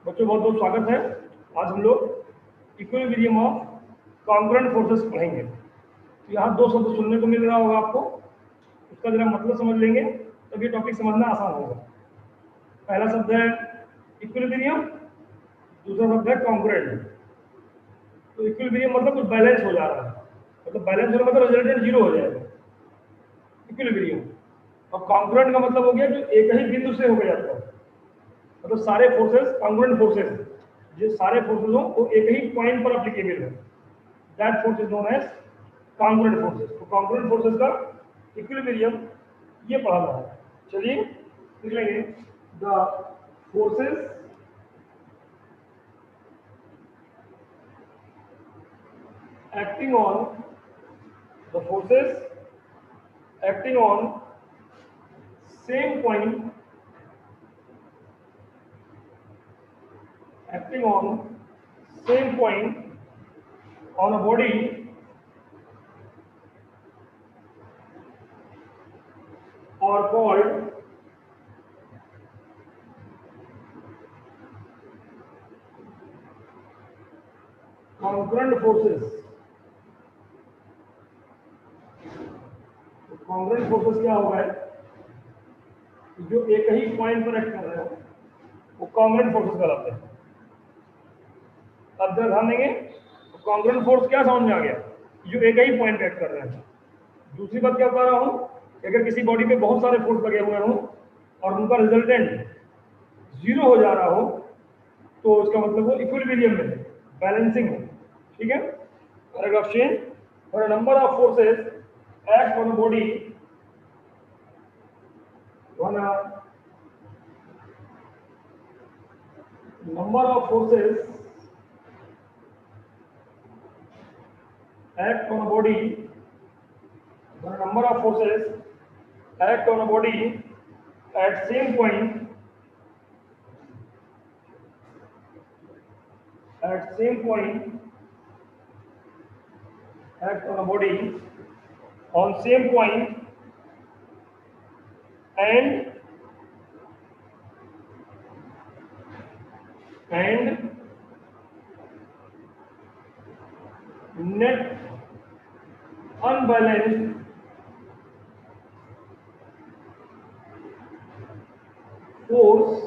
बच्चों बहुत बहुत स्वागत है। आज हम लोग इक्विलिब्रियम ऑफ कॉन्ग्रुएंट फोर्सेस पढ़ेंगे। तो यहाँ दो शब्द सुनने को मिल रहा होगा आपको, उसका जरा मतलब समझ लेंगे तब ये टॉपिक समझना आसान होगा। पहला शब्द है इक्विलिब्रियम, दूसरा शब्द है कॉन्ग्रुएंट। तो इक्विलिब्रियम मतलब कुछ बैलेंस हो जा रहा है, मतलब बैलेंस होने मतलब रिजल्टेंट जीरो हो जाएगा इक्विलिब्रियम। और कॉन्ग्रुएंट का मतलब हो गया जो एक ही बिंदु से होकर जाता है, मतलब सारे फोर्सेस कॉन्ग्रुएंट फोर्सेस, जो सारे फोर्सेस हो वो एक ही पॉइंट पर एप्लीकेबल है। That force is known as congruent forces. तो कॉन्ग्रुएंट फोर्सेस का इक्विलिब्रियम ये पढ़ाना है। चलिए लिख लेंगे the forces acting on the forces acting on same point acting on same point on a body are called congruent forces। Congruent forces क्या होगा है? जो एक ही पॉइंट पर एक्ट कर रहे हो वो कॉन्ग्रुएंट फोर्सेस कहलाते हैं। अब जब ध्यान देंगे तो कॉन्ग्रुएंट फोर्स क्या समझ में आ गया? जो एक ही पॉइंट पे एक्ट कर रहे हैं। दूसरी बात क्या बता रहा हूँ, अगर किसी बॉडी पे बहुत सारे फोर्स लगे हुए हों और उनका रिजल्टेंट जीरो हो जा रहा हो तो उसका मतलब वो इक्विलिब्रियम में है, बैलेंसिंग है। ठीक है, पैराग्राफ चेंज। और number of forces act on body number of forces act on a body the number of forces act on a body at same point act on a body on same point and net unbalanced force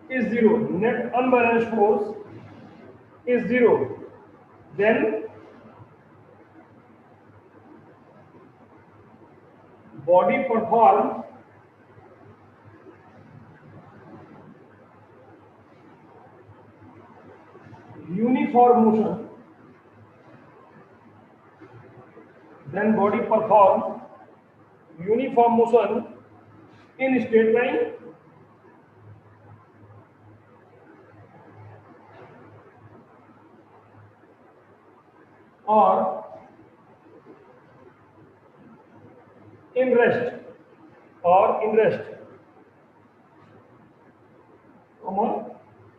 is zero. Net unbalanced force is zero. Then body performs uniform motion. Then body performs uniform motion in straight line or in rest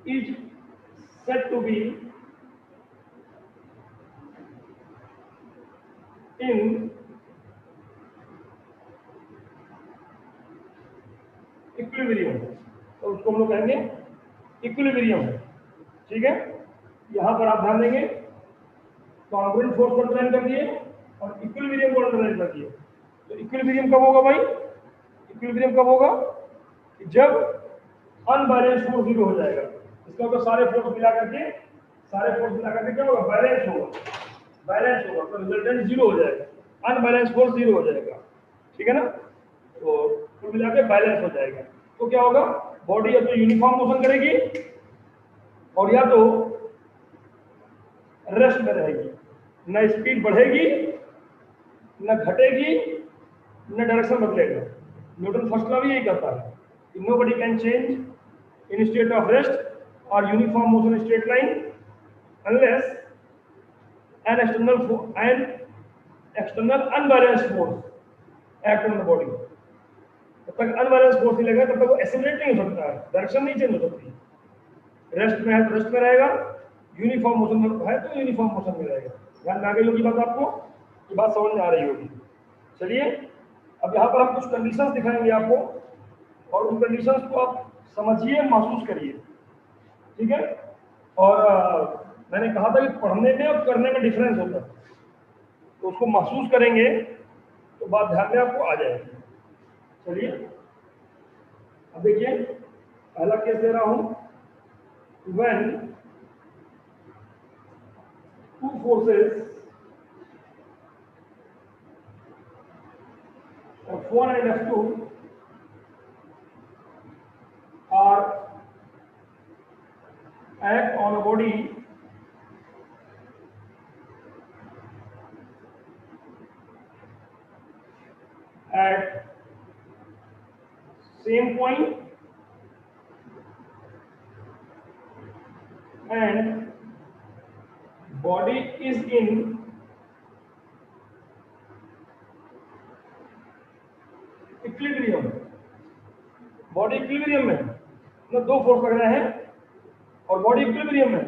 is said to be in equilibrium. तो उसको हम लोग कहेंगे equilibrium है। ठीक है, यहाँ पर आप ध्यान देंगे कॉन्ग्रुएंट फोर्स को अंडरलाइन कर दिए और इक्विलिब्रियम को अंडरलाइन कर दिए। तो इक्विलिब्रियम कब होगा भाई? इक्विलिब्रियम कब होगा? जब अनबैलेंस फोर्स जीरो हो जाएगा। इसका मतलब सारे फोर्स मिला करके क्या होगा? बैलेंस होगा तो रिजल्टेंट जीरो हो जाएगा, अनबैलेंस फोर्स जीरो हो जाएगा। ठीक है ना, तो कुल मिला के बैलेंस हो जाएगा। तो क्या होगा? बॉडी या तो यूनिफॉर्म मोशन करेगी और या तो रेस्ट में रहेगी। न स्पीड बढ़ेगी न घटेगी न डायरेक्शन बदलेगा। न्यूटन फर्स्ट लॉ भी यही कहता है कि nobody can change in state of rest और uniform motion straight line unless an external unbalanced force act on the body। जब तक अनबैलेंस फोर्स नहीं लगेगा तब तक वो एक्सेलरेट नहीं हो सकता है, डायरेक्शन नहीं चेंज हो सकती। रेस्ट में है तो रेस्ट में रहेगा, यूनिफॉर्म मोशन में है तो यूनिफॉर्म मोशन में रहेगा। ध्यान में आ गई होगी बात, आपको ये बात समझ में आ रही होगी। चलिए अब यहाँ पर हम कुछ कंडीशंस दिखाएंगे आपको और उन कंडीशंस को आप समझिए, महसूस करिए, ठीक है। और मैंने कहा था कि पढ़ने में और करने में डिफरेंस होता है, तो उसको महसूस करेंगे तो बात ध्यान में आपको आ जाएगी। चलिए अब देखिए, पहला केस दे रहा हूं, when two forces F1 and F2 are act on a body at same point and body is in equilibrium. Body equilibrium में ना, दो फोर्स लग रहे हैं और बॉडी इक्विलिब्रियम में,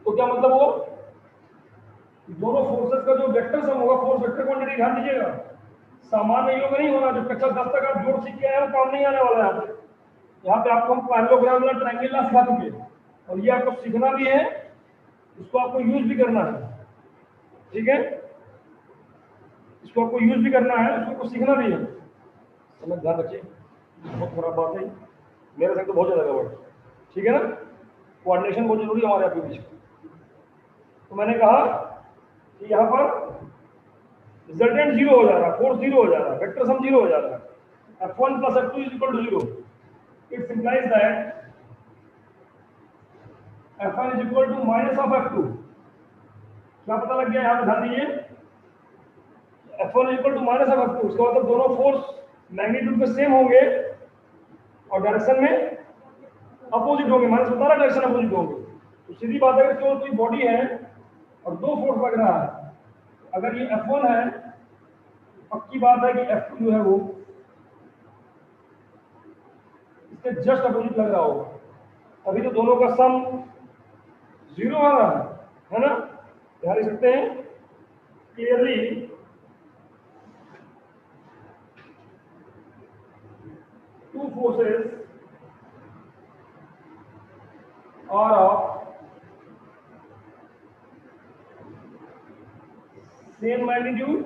तो क्या मतलब वो दोनों फोर्सेस का जो वेक्टर सम होगा, फोर्स वेक्टर क्वांटिटी, ध्यान दीजिएगा, सामान्य योग नहीं होना। जो कक्षा 10 तक आप जोड़ सीख के आए हो, काम नहीं आने वाला है। यहाँ पे आपको हम पैरेललोग्राम या ट्रायंगल सिखा चुके हैं, और ये आपको सीखना भी है, इसको आपको यूज भी करना है, ठीक है। इसको आपको यूज भी करना है, इसको सीखना भी है। समझ, ध्यान रखिए, बहुत खराब बात है मेरे से तो बहुत ज्यादा गड़बड़, ठीक है ना। कोऑर्डिनेशन बहुत जरूरी है हमारे आपके बीच में। तो मैंने कहा कि यहाँ पर रिजल्टेंट जीरो हो जा रहा है, फोर्स जीरो हो जा रहा है, वेक्टर सम जीरो हो जा रहा है। F1 plus F2 is equal to 0. It implies that F1 is equal to minus of F2. क्या पता लग गया यहाँ पे, ध्यान दीजिए, F1 is equal to minus of F2। इसका मतलब दोनों फोर्स मैग्नीट्यूड में सेम होंगे और डायरेक्शन में अपोजिट होंगे। माइनस बता रहा, डायरेक्शन अपोजिट होंगे। तो सीधी बात है कि केवल कोई बॉडी है और दो फोर्स लग रहा है, अगर ये F1 है, पक्की बात है कि F2 जो है वो इसके जस्ट अपोजिट लग रहा होगा, अभी तो दोनों का सम जीरो आ रहा है ना। ध्यान रख सकते हैं clearly, two forces are of same magnitude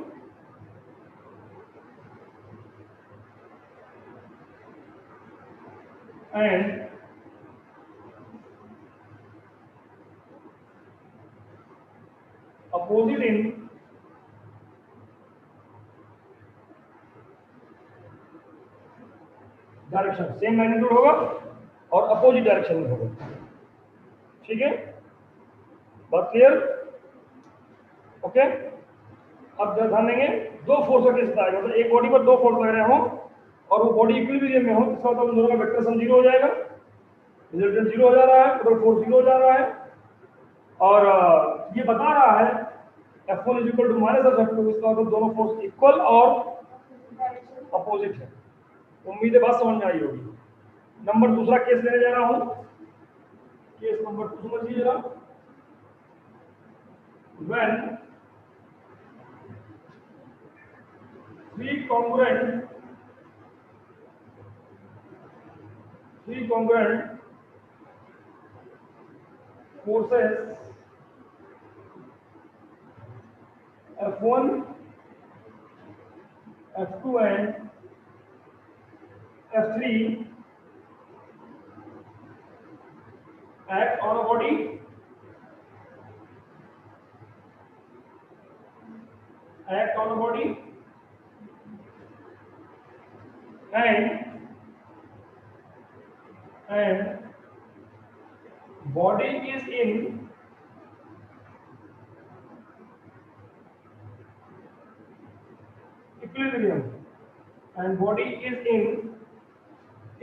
and opposite in direction. Same magnitude होगा और अपोजिट डायरेक्शन में होगा, ठीक है। बात क्लियर, ओके। अब ध्यान देंगे, दो फोर्स का केस आएगा, मतलब एक बॉडी पर दो फोर्स लग रहे हो और वो बॉडी इक्विलिब्रियम में हो, इसका मतलब उन दोनों का वेक्टर सम जीरो हो जाएगा, रिजल्टेंट जीरो हो जा रहा है, टोटल फोर्स जीरो हो जा रहा है। और ये बता रहा है F1 is equal to minus of F2, इसका मतलब दोनों फोर्स इक्वल और अपोजिट है। उम्मीद है बात समझ में आई होगी। नंबर दूसरा केस लेने जा रहा हूं, केस नंबर 2 समझिए जरा। When three congruent forces F1, F2 and F3 act on a body and body is in equilibrium and body is in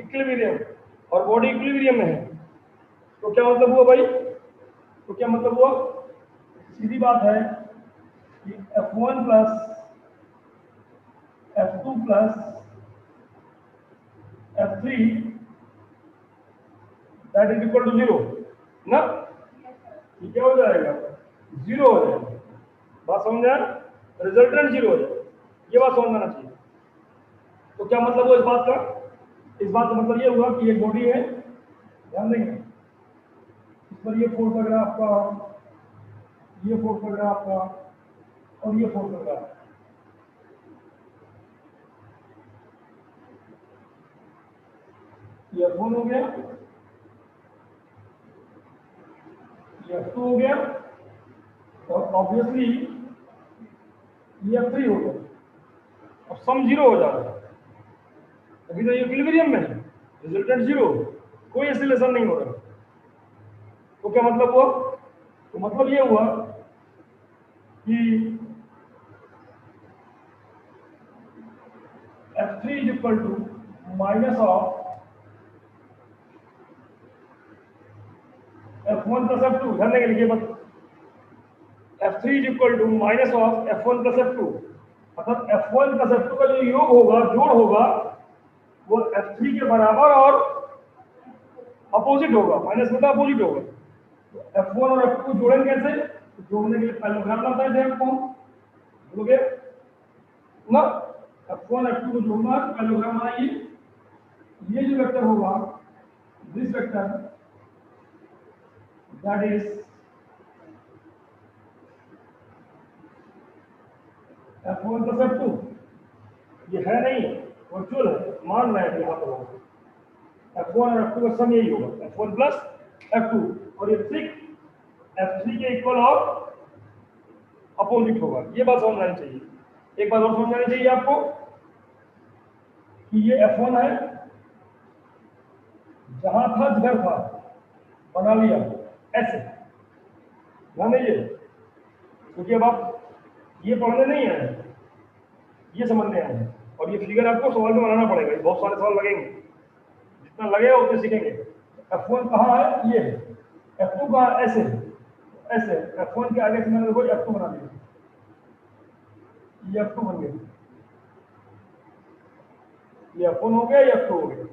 equilibrium और बॉडी इक्विलिब्रियम में है, तो क्या मतलब हुआ भाई, तो क्या मतलब हुआ, सीधी बात है कि F1 plus F2 plus F3 that is equal to zero ना। ये क्या हो जाएगा, जीरो हो जाएगा। बात समझ आया, रिजल्टेंट जीरो हो जाएगा, ये बात समझ आना चाहिए। तो क्या मतलब हुआ इस बात का, इस बात का मतलब ये हुआ कि एक बॉडी है, ध्यान देंगे इस पर ये फोर्स लग रहा है आपका, ये फोर्स लग रहा है आपका, और ये फोर्स लग रहा है। ये F1 हो गया, ये F2 हो गया, और ऑब्वियसली ये F3 हो गया। अब सम जीरो हो जा रहा है, अभी तो ये इक्विलिब्रियम में है, रिजल्टेंट जीरो, कोई एक्सीलरेशन नहीं हो रहा। तो क्या मतलब हुआ? तो मतलब ये हुआ कि F3 is equal to minus of F1 plus F2, ध्यान देंगे, लिखिए बस, F3 is equal to minus of F1 plus F2, मतलब F1 प्लस F2 का जो योग होगा, जोड़ होगा, वो F3 के बराबर और अपोजिट होगा, माइनस मतलब अपोजिट होगा। तो F1 और F2 को जोड़ें कैसे? तो जोड़ने के लिए पैरेललोग्राम लाता है आपको, बोलोगे ना, F1 F2 को जोड़ना है, पैरेललोग्राम बनाइए। ये जो वेक्टर होगा, this vector that is F1 plus F2, ये है नहीं, वर्चुअल है, मान रहे हैं यहाँ पर F1 और F2 का सम यही होगा, F1 प्लस F2, और ये F3 के इक्वल और अपोजिट होगा। ये बात समझ आनी चाहिए। एक बात और समझ आनी चाहिए आपको कि ये F1 है, जहां था जिधर था बना लिया ऐसे, ध्यान दीजिए, क्योंकि अब आप ये पढ़ने नहीं है, ये समझने आए हैं, और ये फिगर आपको सवाल में बनाना पड़ेगा, ये बहुत सारे सवाल लगेंगे, जितना लगेगा उतने सीखेंगे। F1 कहाँ है? ये है। F2 कहाँ है? ऐसे है, ऐसे F1 के आगे से मैंने देखो F2 बना दिया, ये F2 बन गया, ये F1 हो गया, ये F2 हो गया,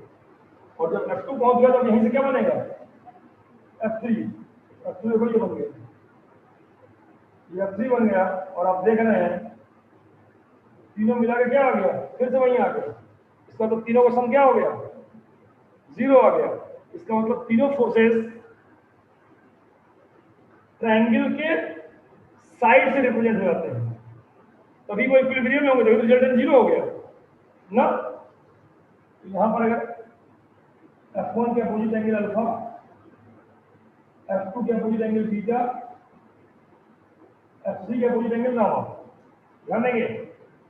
और जब F2 पहुंच गया तो यहीं से क्या बनेगा? F3, F3 देखो ये बन गया, ये F3 बन गया, और आप देख रहे हैं तीनों मिला के क्या आ गया? फिर से वहीं आ गया। इसका तो तीनों का सम क्या हो गया? जीरो आ गया। इसका मतलब तीनों फोर्सेस ट्रायंगल के साइड से रिप्रेजेंट हो जाते हैं, तभी वो इक्विलिब्रियम में होंगे, तभी रिजल्टेंट जीरो हो गया ना। तो यहां पर अगर F1 के अपोजिट एंगल अल्फा, F2 के अपोजिट एंगल थीटा, F3 के अपोजिट एंगल गामा, ध्यान देंगे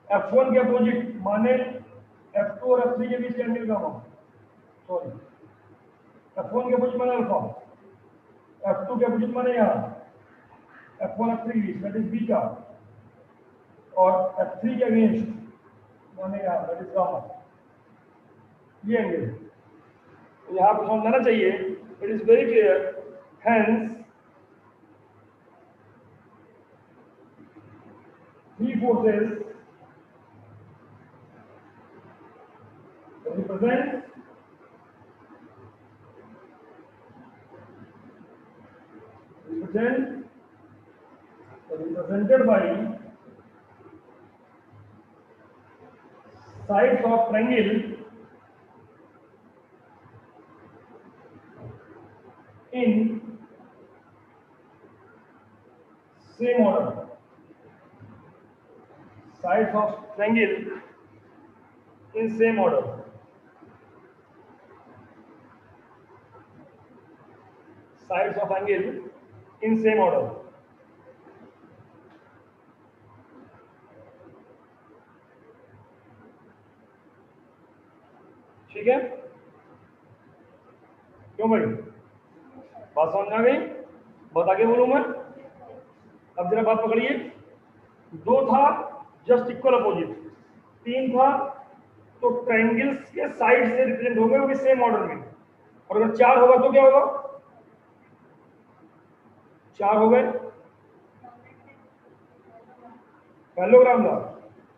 F1 के अपोजिट माने F2 और F3 के बीच एंगल गामा, सॉरी F1 के अपोजिट माने अल्फा, F2 के अपोजिट माने यहाँ F1 F3 के बीच दैट इज बीटा, और F3 के अगेंस्ट माने यहाँ दैट इज गामा, ये एंगल। तो यहाँ पर समझना चाहिए, it is very clear, hence three forces represented by sides of triangle in same order. Sides of triangle in same order. Sides of angle in same order. ठीक है? क्यों भाई? बात समझ आ गई? बहुत आगे बोलूं मैं? अब जरा बात पकड़िए। दो था जस्ट इक्वल अपोजिट, तीन था तो ट्रायंगल्स के साइड से रिप्रेजेंट हो गए, वो भी सेम ऑर्डर में, और अगर चार होगा तो क्या होगा? चार हो गए पैरेललोग्राम का,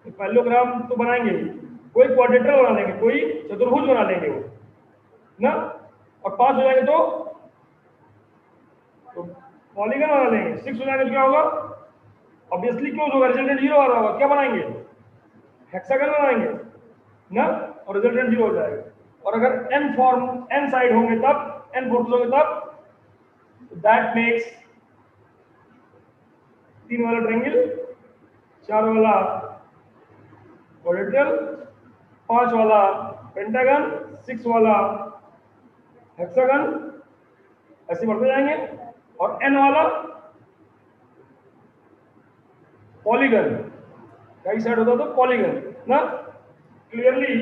तो पैरेललोग्राम तो बनाएंगे ही, कोई क्वाड्रेटर बना लेंगे, कोई चतुर्भुज बना लेंगे वो ना, और पांच हो जाएंगे तो पॉलीगन बना लेंगे, सिक्स हो जाएंगे तो क्या होगा? ऑब्वियसली क्लोज होगा, रिजल्टेंट जीरो आ रहा होगा, क्या बनाएंगे? हेक्सागन बनाएंगे ना, और रिजल्टेंट जीरो हो जाएगा। और अगर n साइड होंगे तब, n फोर्सेस होंगे तब, दैट मेक्स 3 वाला ट्रायंगल, 4 वाला क्वाड्रिलेटरल, 5 वाला पेंटागन, 6 वाला हेक्सागन, ऐसे बढ़ते जाएंगे, और n वाला पॉलीगन, कई साइड होता तो पॉलीगन ना। Clearly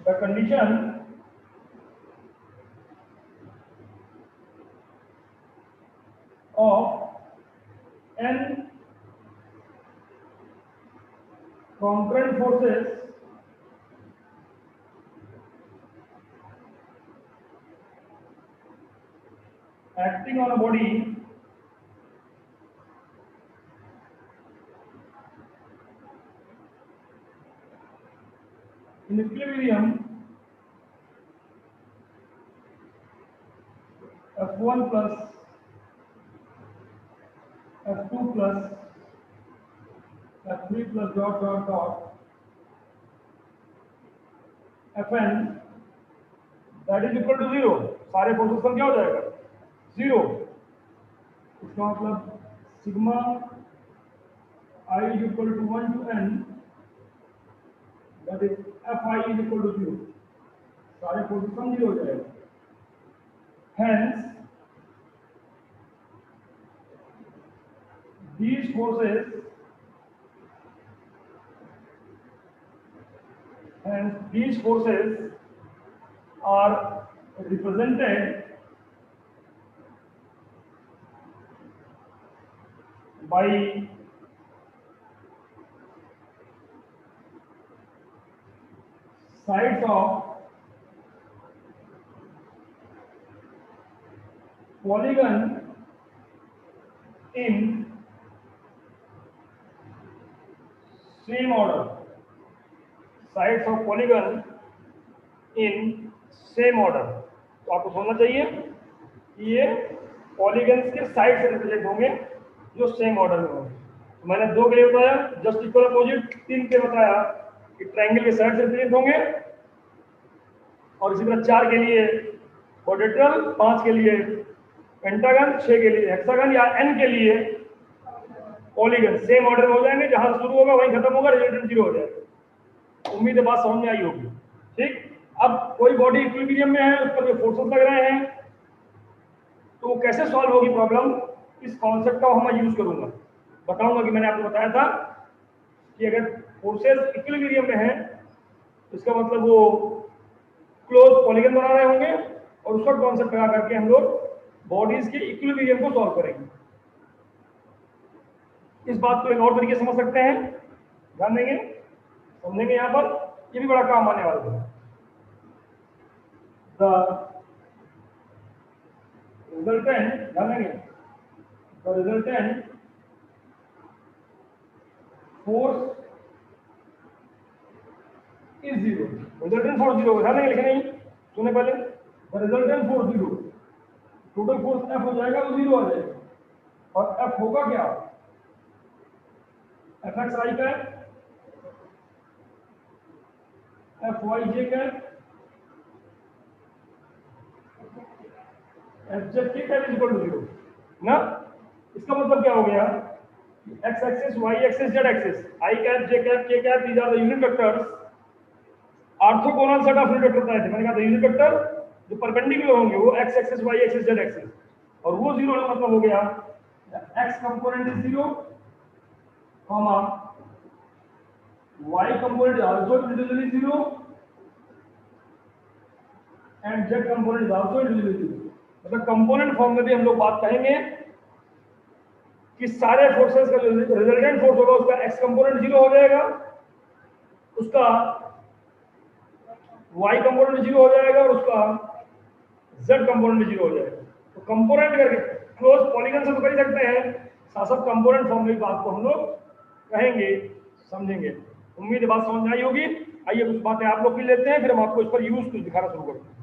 the condition of n concurrent forces acting on a body in equilibrium F1 plus F2 plus F3 plus dot Fn that is equal to 0, सारे फोर्सेस का क्या हो जाएगा 0। इसका मतलब sigma I is equal to 1 to n, that is Fi is equal to 0, सारे forces का 0 हो जाएगा। Hence these forces are represented by sides of polygon in same order, sides of polygon in same order। तो आपको समझना चाहिए कि ये पॉलीगन्स के साइड से रिप्रेजेंट होंगे जो सेम ऑर्डर में होंगे। तो मैंने 2 के लिए बताया जस्ट इक्वल अपोजिट, 3 के बताया कि ट्रायंगल के साइड से रिप्रेजेंट होंगे, और इसी तरह 4 के लिए क्वाड्रिलेटरल, 5 के लिए पेंटागन, 6 के लिए हेक्सागन, या n के लिए पॉलीगन सेम ऑर्डर में हो जाएंगे, जहां शुरू होगा वहीं खत्म होगा, रिजल्टेंट 0 हो जाएगा। उम्मीद है बात समझ में आई होगी। ठीक, अब कोई बॉडी इक्विलिब्रियम में है, उस पर जो फोर्सेस लग रहे हैं, तो वो कैसे सॉल्व होगी प्रॉब्लम, इस कॉन्सेप्ट का हम यूज करूंगा। बताऊंगा कि मैंने आपको बताया था कि अगर फोर्सेस इक्विलिब्रियम में है तो इसका मतलब वो क्लोज पॉलीगन बना रहे होंगे, और उसका कॉन्सेप्ट लगा करके हम लोग बॉडीज के इक्विलिब्रियम को सॉल्व करेंगे। इस बात को एक और तरीके से समझ सकते हैं, ध्यान देंगे, समझेंगे। यहाँ पर ये भी बड़ा काम आने वाला है। The resultant, ध्यान देंगे, the resultant force is 0, resultant force 0, ध्यान देंगे, लिखे नहीं, सुने पहले, the resultant force 0, total force F हो जाएगा तो 0 आ जाएगा, और F होगा क्या, Fx i का, Fyj का, Fz k का इक्वल टू 0 ना। इसका मतलब क्या हो गया, x axis, y axis, z axis, i cap, j cap, k cap, these are the unit vectors, orthogonal set of unit vector बताए थे मैंने, कहा था यूनिट वेक्टर जो परपेंडिकुलर होंगे वो x axis, y axis, z axis, और वो 0 का मतलब हो गया x component is 0, comma y component is also individually 0 and z component is also individually 0। मतलब कंपोनेंट फॉर्म में भी हम लोग बात कहेंगे कि सारे फोर्सेस का जो रिजल्टेंट फोर्स होगा उसका x कंपोनेंट 0 हो जाएगा, उसका y कंपोनेंट 0 हो जाएगा, और उसका z कंपोनेंट 0 हो जाएगा। तो कंपोनेंट करके क्लोज पॉलीगन से तो कर सकते हैं, साथ साथ कंपोनेंट फॉर्म में बात को हम लोग कहेंगे, समझेंगे। उम्मीद है बात समझ में आई होगी। आइए कुछ बातें आप लोग की लेते हैं, फिर हम आपको इस पर यूज कुछ दिखाना शुरू करते हैं।